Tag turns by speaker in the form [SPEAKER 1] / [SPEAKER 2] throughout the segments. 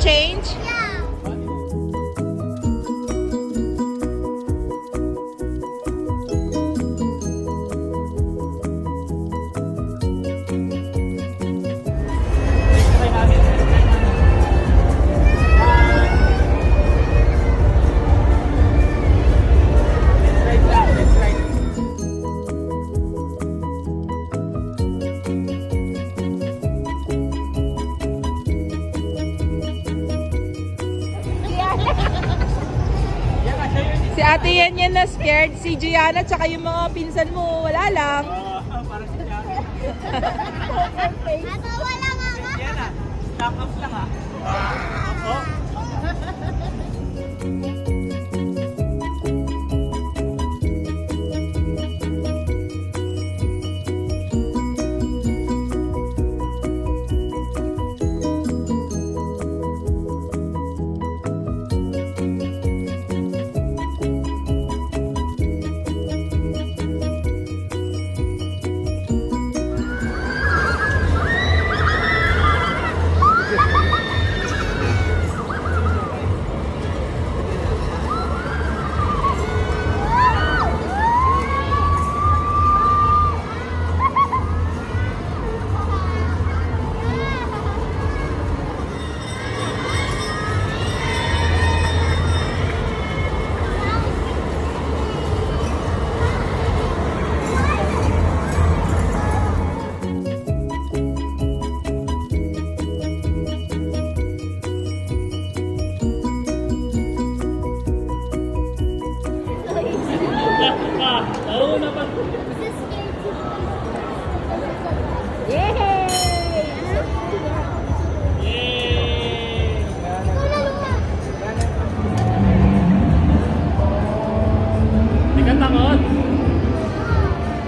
[SPEAKER 1] change?
[SPEAKER 2] Yeah.
[SPEAKER 1] Si Ate yan na scared. Si Gianna tsaka yung mga pinsan mo, wala lang.
[SPEAKER 3] Parang si Jackie.
[SPEAKER 2] Natawa lang ako.
[SPEAKER 3] Yan ah. Top up lang ah. Oh.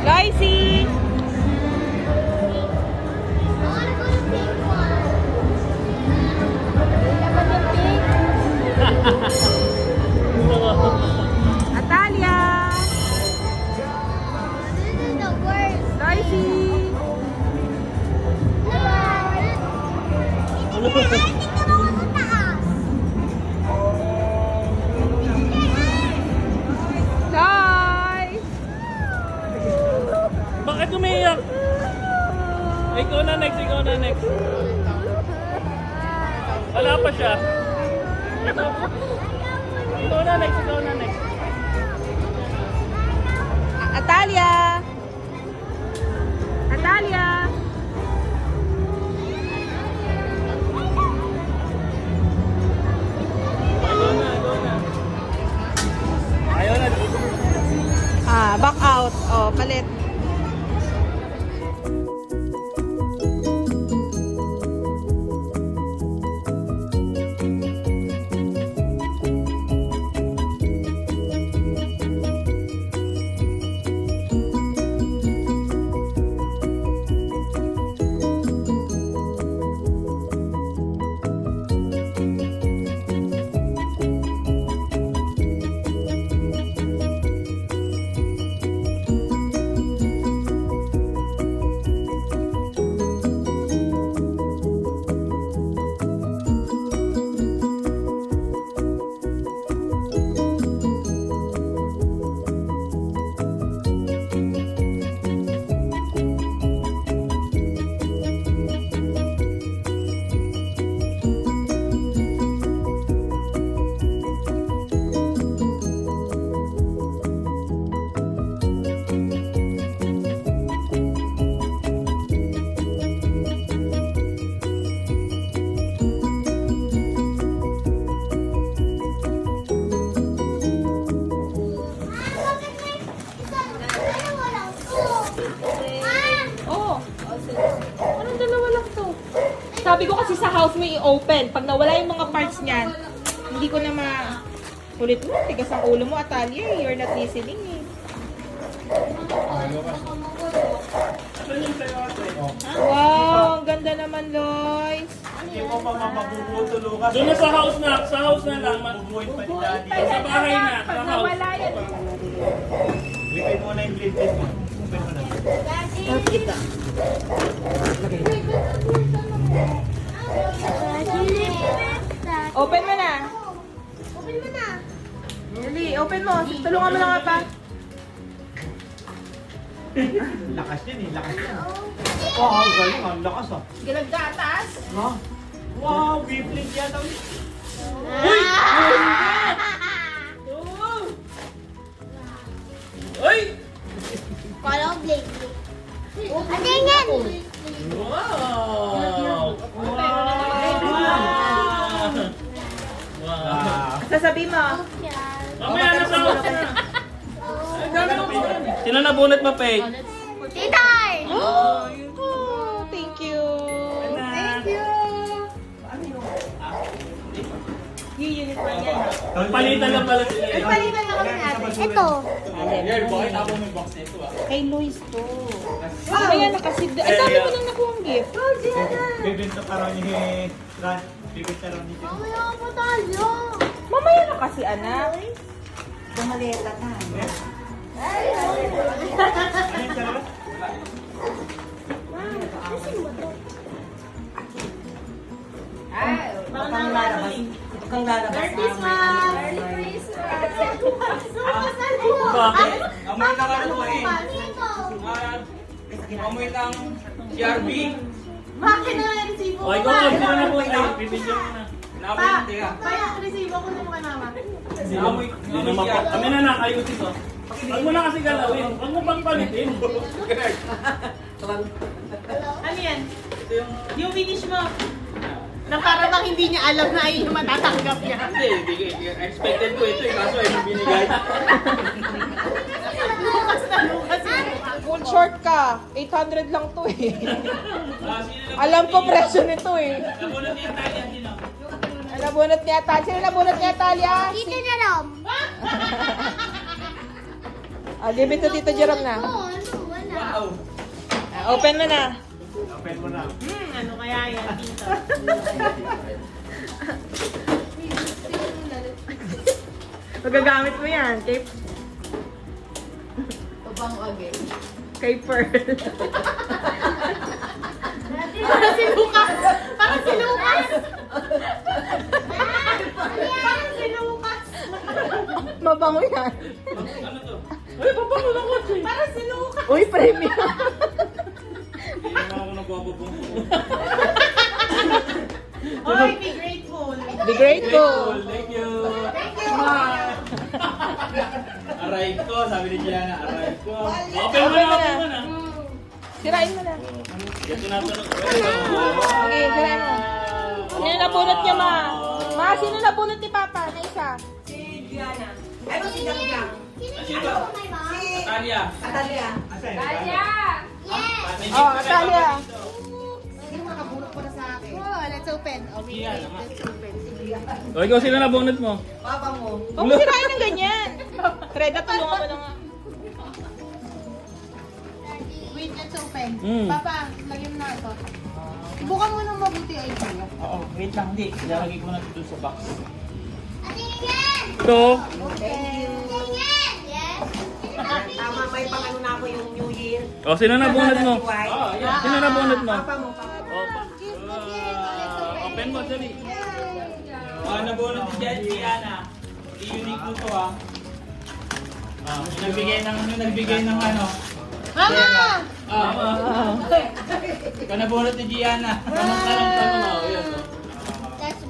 [SPEAKER 1] Loisy! Atalia! Loisy! Lois!
[SPEAKER 3] Bakit umiiyak? Ikaw na next, ikaw na next. Wala pa siya. Ikaw na next, ikaw na next.
[SPEAKER 1] Atalia! Atalia!
[SPEAKER 3] Ikaw na, ikaw na. Ayaw na.
[SPEAKER 1] Back out. Oh, palit. Sabi ko kasi sa house mo i-open. Pag nawala yung mga parts niyan, hindi ko na ulit mo. Tigas ang ulo mo, Atalia. You're not listening eh. Wow, ang ganda naman, Lois.
[SPEAKER 3] Hindi mo pa mabubutulungan. Doon na sa house na lang. Mabubuhin pa ni Daddy. Sa bahay na, sa
[SPEAKER 1] Pag
[SPEAKER 3] house.
[SPEAKER 1] nawala yan.
[SPEAKER 3] Lipin mo na yung blade mo. Open mo na.
[SPEAKER 1] Kita. Open mo na.
[SPEAKER 2] Open mo na.
[SPEAKER 1] Dali, open mo. Tulungan mo na nga pa.
[SPEAKER 4] Lakas yun eh, lakas yun. Wow, ang galing, ang lakas ah.
[SPEAKER 1] Galag gatas.
[SPEAKER 4] Ha? Wow, bibling yan.
[SPEAKER 3] Uy!
[SPEAKER 2] Kala ko blade. Ano yan?
[SPEAKER 3] Wow! Wow!
[SPEAKER 1] Sasabi mo.
[SPEAKER 3] Mamaya na sa house na. Sino nabunot mo, Pei?
[SPEAKER 2] Titay!
[SPEAKER 1] Oh, thank you.
[SPEAKER 2] Thank you.
[SPEAKER 1] Yung uniform yan.
[SPEAKER 3] Palitan lang pala sila.
[SPEAKER 1] Palitan na kami natin.
[SPEAKER 2] Ito.
[SPEAKER 3] Yan, bakit ako may box nito ah?
[SPEAKER 1] Kay Luis to. Mamaya na kasi. Ay, dami ko nang nakuha ang gift.
[SPEAKER 4] Bibenta pa raw ni Ran. Bibenta raw ni
[SPEAKER 2] Mamaya pa tayo.
[SPEAKER 1] Mamaya na kasi, anak.
[SPEAKER 5] Pumaleta na.
[SPEAKER 2] Ay,
[SPEAKER 4] Ano yung sarap?
[SPEAKER 5] Kang lalabas. Kang lalabas namin.
[SPEAKER 3] Bakit?
[SPEAKER 6] Amoy ng ano ba eh? Amoy ng CRB.
[SPEAKER 1] Bakit na yung resibo
[SPEAKER 3] O, ikaw, sino nabunot? Bibigyan mo na.
[SPEAKER 6] Namoy ng tiga.
[SPEAKER 1] Kaya resibo ko na kay mama.
[SPEAKER 6] Amoy
[SPEAKER 3] Hindi naman pa. Kami na nakayusin ko. Huwag mo na kasi galawin. Huwag mo pang palitin.
[SPEAKER 1] Ano yan? Yung finish mo. Na para bang hindi niya alam na ayun yung matatanggap niya.
[SPEAKER 6] Hindi. Expected ko ito eh. Kaso ay binigay.
[SPEAKER 1] Lukas na lukas. Full short ka. 800 lang to eh. Alam ko presyo nito eh.
[SPEAKER 6] Nabunot yung Italian din ako.
[SPEAKER 1] Nabunot niya Talia. Sino nabunot niya Talia?
[SPEAKER 2] Dito na lang.
[SPEAKER 1] Give it to Tito Jerome na.
[SPEAKER 2] Ano? Wala.
[SPEAKER 6] Wow.
[SPEAKER 1] Open mo na.
[SPEAKER 4] Open mo na.
[SPEAKER 1] Ano kaya yan, Tito? Magagamit mo yan. Kay Pearl. Para si Lucas! Para si Lucas! Para si Lucas! Mabango yan.
[SPEAKER 6] Ano to?
[SPEAKER 3] Ay, papango lang ko.
[SPEAKER 1] Para si Lucas!
[SPEAKER 5] Uy, premium.
[SPEAKER 6] Hindi naman ako nagwababong.
[SPEAKER 1] Oy, be grateful! Be
[SPEAKER 6] Grateful. Thank you. Aray ko. Sabi ni Gianna. Aray ko.
[SPEAKER 3] Open mo na, open mo na.
[SPEAKER 1] Sirain mo na.
[SPEAKER 3] Ito na ito.
[SPEAKER 1] Okay, sirain mo. Sino nabunot niya, ma? Ma, sino nabunot ni Papa? Na isa.
[SPEAKER 5] Si Diana. Ay, ba si Diana?
[SPEAKER 6] Sino? Natalia.
[SPEAKER 5] Atalia.
[SPEAKER 4] Asan?
[SPEAKER 2] Yes.
[SPEAKER 1] Oh, Atalia.
[SPEAKER 2] Oh, let's open. Oh, wait. Let's open.
[SPEAKER 3] O, ikaw sino nabunot mo?
[SPEAKER 5] Papa mo.
[SPEAKER 1] Huwag mo sirain ng ganyan. Freda, tulungan mo na nga.
[SPEAKER 2] Wait, let's open.
[SPEAKER 3] Papa,
[SPEAKER 2] lagyan mo na ito. Ibukan mo nang mabuti ay kayo.
[SPEAKER 6] Oo. Wait lang. Hindi. Ilalagay ko na ito sa box.
[SPEAKER 3] Ito.
[SPEAKER 2] Yes.
[SPEAKER 5] Tama, may pangano na ako yung New Year.
[SPEAKER 3] O, sino nabunot mo?
[SPEAKER 6] Ah, yan.
[SPEAKER 3] Sino nabunot mo?
[SPEAKER 5] Papa mo, papa.
[SPEAKER 3] Open mo, dali.
[SPEAKER 6] Nabunot ni Gianna. I-unique mo to ah. Yung nagbigay ng ano.
[SPEAKER 1] Mama!
[SPEAKER 6] Ikaw nabunot ni Gianna.
[SPEAKER 3] Tanong. Yan.
[SPEAKER 2] That's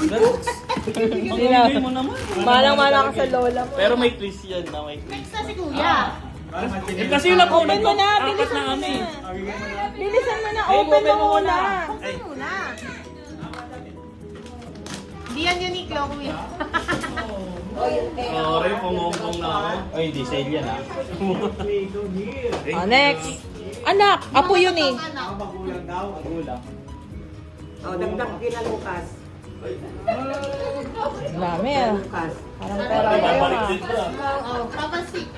[SPEAKER 2] book.
[SPEAKER 3] Pag-ibigay mo naman.
[SPEAKER 1] Malang-malang ka sa lola mo.
[SPEAKER 3] Pero may twist yan na may twist.
[SPEAKER 1] Next na si Kuya.
[SPEAKER 4] Parang
[SPEAKER 3] Eh,
[SPEAKER 4] matinig.
[SPEAKER 3] kasi yung nabunot
[SPEAKER 1] Open
[SPEAKER 3] ko,
[SPEAKER 1] mo na,
[SPEAKER 3] apat
[SPEAKER 1] bilisan
[SPEAKER 3] na
[SPEAKER 1] mo
[SPEAKER 3] kami.
[SPEAKER 1] na.
[SPEAKER 4] Bigay mo na.
[SPEAKER 1] Bilisan mo na,
[SPEAKER 3] Ay,
[SPEAKER 1] open mo
[SPEAKER 3] mo
[SPEAKER 1] muna.
[SPEAKER 3] Ay,
[SPEAKER 1] Hindi yan unique, Kuya.
[SPEAKER 3] sorry, pumongpong na ako. Ay, hindi, sale yan ah.
[SPEAKER 1] Oh, next. Anak, apo yun eh.
[SPEAKER 4] Ang magulang daw.
[SPEAKER 3] Magulang.
[SPEAKER 5] Oh, dagdag kina Lucas.
[SPEAKER 1] Dami ah.
[SPEAKER 5] Lucas.
[SPEAKER 1] Parang pera
[SPEAKER 3] Ay,
[SPEAKER 1] kayo
[SPEAKER 3] babalik
[SPEAKER 1] ah.
[SPEAKER 3] din ko ah.
[SPEAKER 2] Oh, Papa Six.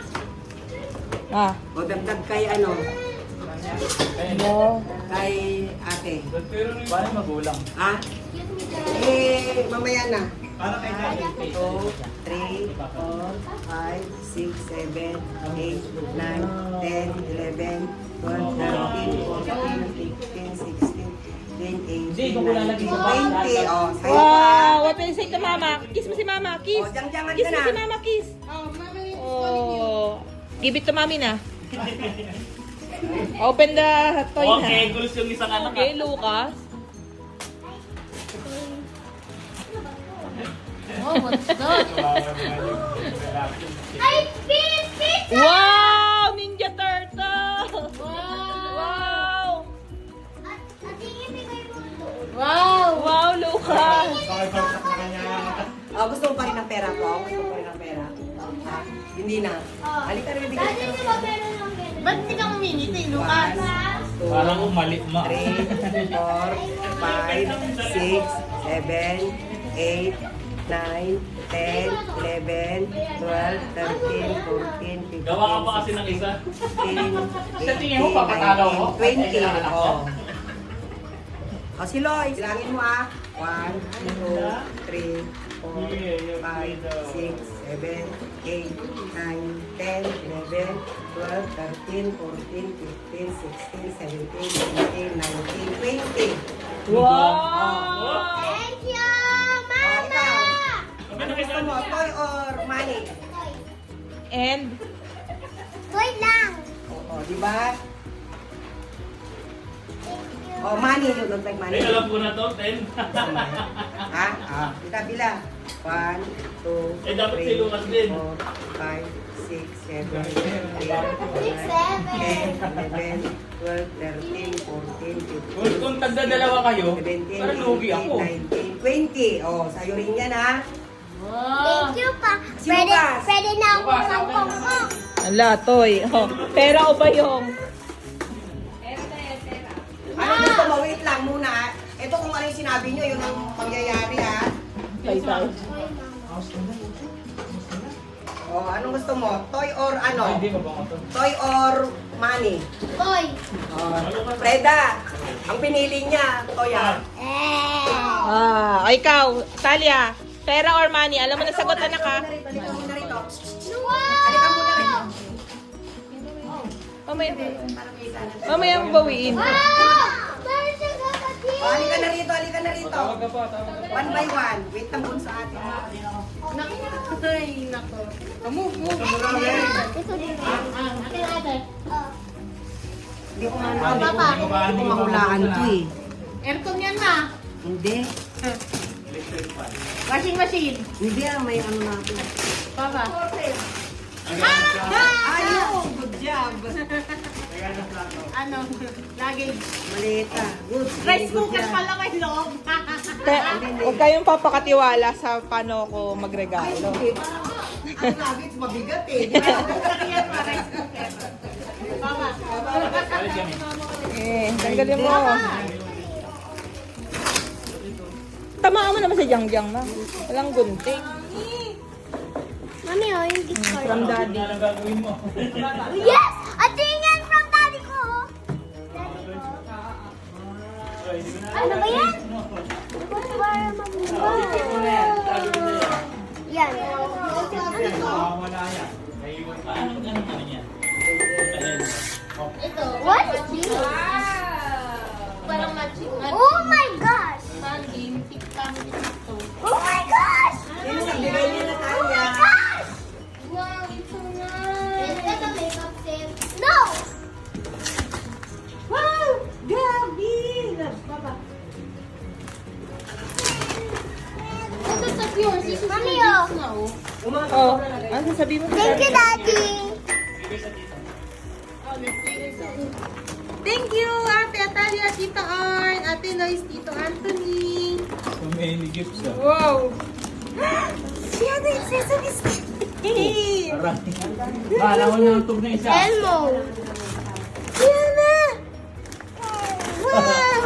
[SPEAKER 1] Ah,
[SPEAKER 5] O, dagdag kay ano,
[SPEAKER 1] no.
[SPEAKER 5] kay ate.
[SPEAKER 3] Paano yung magulang?
[SPEAKER 5] Ha?
[SPEAKER 2] Excuse me,
[SPEAKER 5] Mamaya na.
[SPEAKER 4] Para kay Daddy.
[SPEAKER 5] 2, 3, 4, 5, 6, 7, 8, 9, 10, 11, 12, 13, 14, 15, 16, 17, 18, doon ko lalagay sa box.
[SPEAKER 7] 20. Oh, sa'yo pa.
[SPEAKER 1] Wow! What will you say to mama? Kiss mo si mama. Kiss.
[SPEAKER 7] Oh, jang-jangan
[SPEAKER 1] Kiss
[SPEAKER 7] ka
[SPEAKER 1] mo
[SPEAKER 7] na.
[SPEAKER 1] si mama. Kiss.
[SPEAKER 2] Oh, mama yung
[SPEAKER 1] Oh. Give it to mommy na. Open the toy na.
[SPEAKER 3] Okay, gulos yung isang anak.
[SPEAKER 1] Okay, Lucas.
[SPEAKER 2] Oh, what's that?
[SPEAKER 1] Wow! Ninja Turtle! Wow!
[SPEAKER 2] Wow!
[SPEAKER 1] Wow, Lucas!
[SPEAKER 7] Oh, gusto mo pa rin ng pera ko? Gusto mo pa rin ng pera? Ha? Hindi na. Halika na bibigyan ko.
[SPEAKER 2] Ba't hindi ka uminit eh, Lucas?
[SPEAKER 7] 2,
[SPEAKER 3] Parang umali, ma.
[SPEAKER 7] 3, 4, 5, 6, 7, 8, 9, 10, 11, 12, 13, 14, 15,
[SPEAKER 3] Gawa ka pa kasi ng isa.
[SPEAKER 7] 16,
[SPEAKER 3] Sa tingin mo, papatalo mo?
[SPEAKER 7] 20. Oh. O, si Loy, silangin mo ah. 1, 2, 3, 4, 5, 6, 7, 8, 9, 10, 11, 12, 13, 14, 15, 16, 17, 18, 19, 20.
[SPEAKER 1] Wow!
[SPEAKER 2] Thank you,
[SPEAKER 7] O, ikaw. Ano gusto mo? Toy or money?
[SPEAKER 1] And,
[SPEAKER 2] Wait lang.
[SPEAKER 7] O, di ba? O, money. You don't like money?
[SPEAKER 3] Ay, alam ko na to, 10.
[SPEAKER 7] Ha? Kita bila. 1, 2,
[SPEAKER 3] Eh, dapat si Lucas din.
[SPEAKER 7] 4, 5, 6, 7, 8, 9, 10, 11, 12, 13, 14, 15,
[SPEAKER 3] Kung tagdadalawa kayo,
[SPEAKER 7] 17,
[SPEAKER 3] parang lugi ako.
[SPEAKER 7] 18, 19, 20. O, sa'yo rin yan ha.
[SPEAKER 2] Thank you pa.
[SPEAKER 7] Si Lucas.
[SPEAKER 2] Pwede na ako ng pongpong.
[SPEAKER 1] ala, toy. Oh, pera o bayong?
[SPEAKER 7] Ano gusto mo? Wait lang muna. Ito kung ano yung sinabi nyo, yun ang pangyayari ha.
[SPEAKER 1] Tay-tay.
[SPEAKER 7] O, anong gusto mo? Toy or ano?
[SPEAKER 3] Hindi mo ba ito?
[SPEAKER 7] Toy or money?
[SPEAKER 2] Toy.
[SPEAKER 7] O, Freda, ang pinili niya, toy ha.
[SPEAKER 1] Ah, o ikaw, Talia. Pera or money? Alam mo na sagot, anak ha?
[SPEAKER 7] Halika muna rito. Halika muna rito.
[SPEAKER 1] Mamaya,
[SPEAKER 7] Para may isa na.
[SPEAKER 1] mamaya mo bawiin.
[SPEAKER 2] Meron siya kapatid.
[SPEAKER 7] O, halika na rito, halika na rito. One by one. Wait lang muna sa atin.
[SPEAKER 2] Ay, nako. Move. Ito din. Ate.
[SPEAKER 7] Hindi ko mahulaan to eh.
[SPEAKER 2] Aircon yan na.
[SPEAKER 7] Hindi.
[SPEAKER 2] Washing machine.
[SPEAKER 7] Hindi may ano na ako.
[SPEAKER 2] Papa.
[SPEAKER 7] Ayun, good job.
[SPEAKER 2] Ano? Luggage.
[SPEAKER 7] Malita. Good.
[SPEAKER 2] Rice cooker pala may loob.
[SPEAKER 1] Huwag kayong papakatiwala sa paano ko
[SPEAKER 7] Ay,
[SPEAKER 1] magregalo.
[SPEAKER 7] hindi. Ang luggage mabigat eh.
[SPEAKER 2] Yan pa, rice cooker. Papa.
[SPEAKER 1] Eh, tanggalin mo. Tamaan mo naman sa Jangjang na. Walang gunting.
[SPEAKER 2] Mami, oh, yung gift card.
[SPEAKER 1] From daddy.
[SPEAKER 3] Ano ang gagawin mo?
[SPEAKER 2] Yes! A tingin from daddy ko. Ano ba yan? Yan.
[SPEAKER 3] Wala yan. Paano ano yan?
[SPEAKER 2] Ito. What is this? Parang matching. Oh my gosh! Oh my gosh!
[SPEAKER 7] Sino nagbigay niya na Tanya?
[SPEAKER 2] Gosh! Wow, it's so nice. Is that a makeup set? No! Wow! Gabi! Papa. Ito sa yours. Mami, oh.
[SPEAKER 1] Oh, ano sasabihin mo?
[SPEAKER 2] Thank you, Daddy.
[SPEAKER 1] Thank you, Ate Atalia, Tita Arn, Ate Lois, Tito Anthony.
[SPEAKER 3] So many gifts ah.
[SPEAKER 1] Wow! Si Ate Sesame Street!
[SPEAKER 3] Bahala ko na ang tug na isa.
[SPEAKER 2] Elmo.
[SPEAKER 1] Yan na! Wow!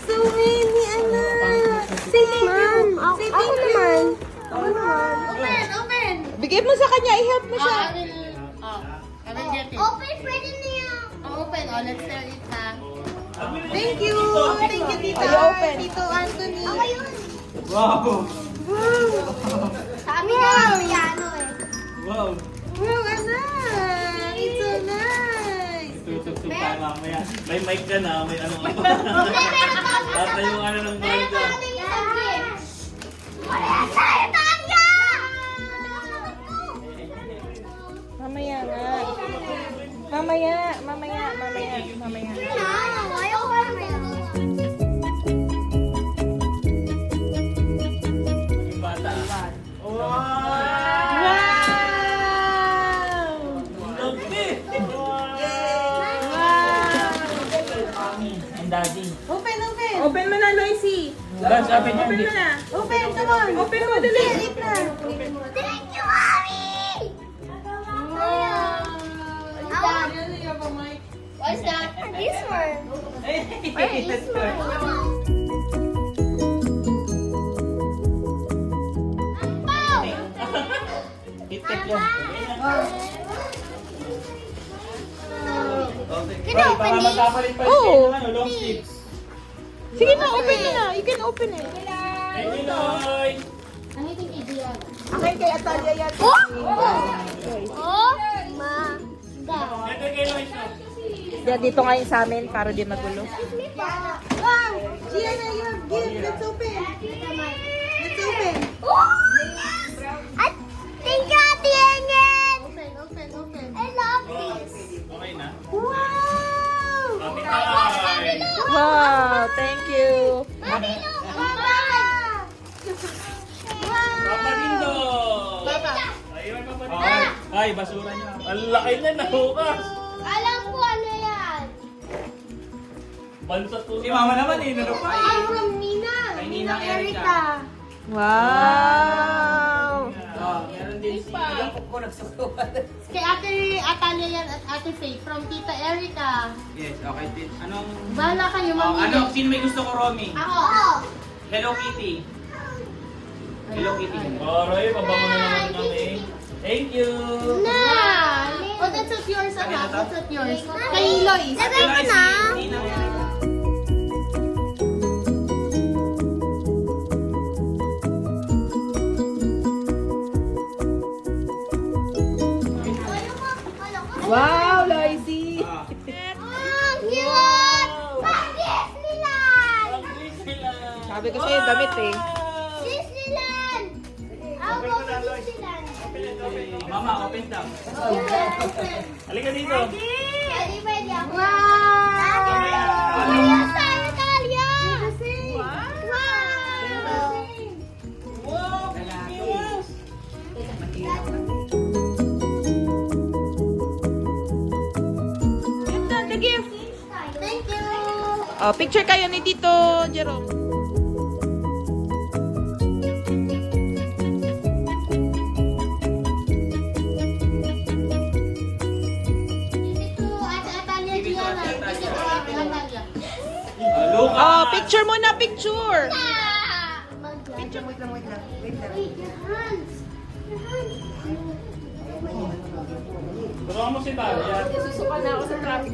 [SPEAKER 1] So many, anak! Say thank you! Say thank you!
[SPEAKER 2] Ako naman. Open.
[SPEAKER 1] Bigay mo sa kanya, i-help mo siya.
[SPEAKER 2] I will get it. Open, pwede niya. Open. Oh, let's tell it ha.
[SPEAKER 1] Thank you! Thank you, Tita
[SPEAKER 2] Are you
[SPEAKER 1] Arn,
[SPEAKER 2] open?
[SPEAKER 1] Tito Anthony.
[SPEAKER 2] Ako yun.
[SPEAKER 3] Wow!
[SPEAKER 2] Sa amin na yung piano eh.
[SPEAKER 3] Wow!
[SPEAKER 1] Wow, anak! It's so nice!
[SPEAKER 3] Tutugtog tayo mamaya. May mic ka na, may ano ka pa. Tatay yung ano ng bag ka.
[SPEAKER 1] Mamaya nga. Mamaya.
[SPEAKER 3] Yung bata.
[SPEAKER 1] Wow!
[SPEAKER 3] Lovely!
[SPEAKER 6] And daddy.
[SPEAKER 1] Open mo na, Loisy.
[SPEAKER 6] Guys, sabi niya,
[SPEAKER 1] Open mo na. Come on. Open mo, dali.
[SPEAKER 2] Thank you, Mommy! What's that? This one. Where is this one?
[SPEAKER 6] Hit-tip yan.
[SPEAKER 2] Can you open this?
[SPEAKER 6] Magkapalit pa
[SPEAKER 1] Oo.
[SPEAKER 6] yung long sleeves.
[SPEAKER 1] Sige na, open mo na. You can open it.
[SPEAKER 3] Thank you, Loy!
[SPEAKER 1] Akin kay Atalia yan.
[SPEAKER 2] Oh my God.
[SPEAKER 3] Ito kay Loy siya.
[SPEAKER 1] Yan, dito ngayon sa amin para di magulo.
[SPEAKER 2] Wow! Gianna, you have gift. Let's open. Let's open. Thank you, Ate Ingen. Open. I love this.
[SPEAKER 3] Okay na?
[SPEAKER 2] Wow!
[SPEAKER 3] Happy time!
[SPEAKER 1] Wow, thank you.
[SPEAKER 2] Mommy, look. Mama.
[SPEAKER 3] Papa Dindo! Ayun, Papa Dindo. Ay, basura niya. Ang laki na, nahukas.
[SPEAKER 2] Alam ko ano yan.
[SPEAKER 3] Bansa to.
[SPEAKER 6] Si mama naman eh, ano pa
[SPEAKER 2] I'm from Nina.
[SPEAKER 6] Kay Ninang Erica.
[SPEAKER 1] Wow.
[SPEAKER 6] Meron din si
[SPEAKER 7] Ko nagsusulat.
[SPEAKER 2] Kay Ate Atalia yan at Ate Faith from Tita Erica.
[SPEAKER 6] Yes, okay. Anong...
[SPEAKER 2] Bahala kayo,
[SPEAKER 6] Oh,
[SPEAKER 2] mamili.
[SPEAKER 6] ano, sino may gusto ko, Romy?
[SPEAKER 2] Ako.
[SPEAKER 6] Hello Kitty. Hello Kitty.
[SPEAKER 3] Aray, pabango na naman kami. Thank you!
[SPEAKER 2] Na! Oh, that's not yours, anak. That's not yours. Kay Lois.
[SPEAKER 6] Hello, si Ninang Erica.
[SPEAKER 1] Wow, Loisy.
[SPEAKER 2] Oh, cute! Pang Disneyland!
[SPEAKER 1] Sabi ko sa'yo, damit eh.
[SPEAKER 2] Disneyland! I'll go to Disneyland.
[SPEAKER 6] Mama, open down.
[SPEAKER 3] Halika dito.
[SPEAKER 2] Ready, ready ako. Wow! Maria sa Italia! Wow!
[SPEAKER 1] Give them the gift.
[SPEAKER 2] Thank you!
[SPEAKER 1] Oh, picture kayo ni Tito Jerome.
[SPEAKER 2] Give it to Ate Atalia,
[SPEAKER 6] Give it to
[SPEAKER 2] Gianna.
[SPEAKER 6] Ate
[SPEAKER 2] Give it to
[SPEAKER 6] Atalia.
[SPEAKER 2] Ate Atalia.
[SPEAKER 6] Look
[SPEAKER 1] Oh, picture muna, picture.
[SPEAKER 2] Ah!
[SPEAKER 7] Wait lang.
[SPEAKER 2] Wait, your hands. Your hands.
[SPEAKER 3] Tulungan mo si Talia.
[SPEAKER 1] Susuka na ako sa traffic.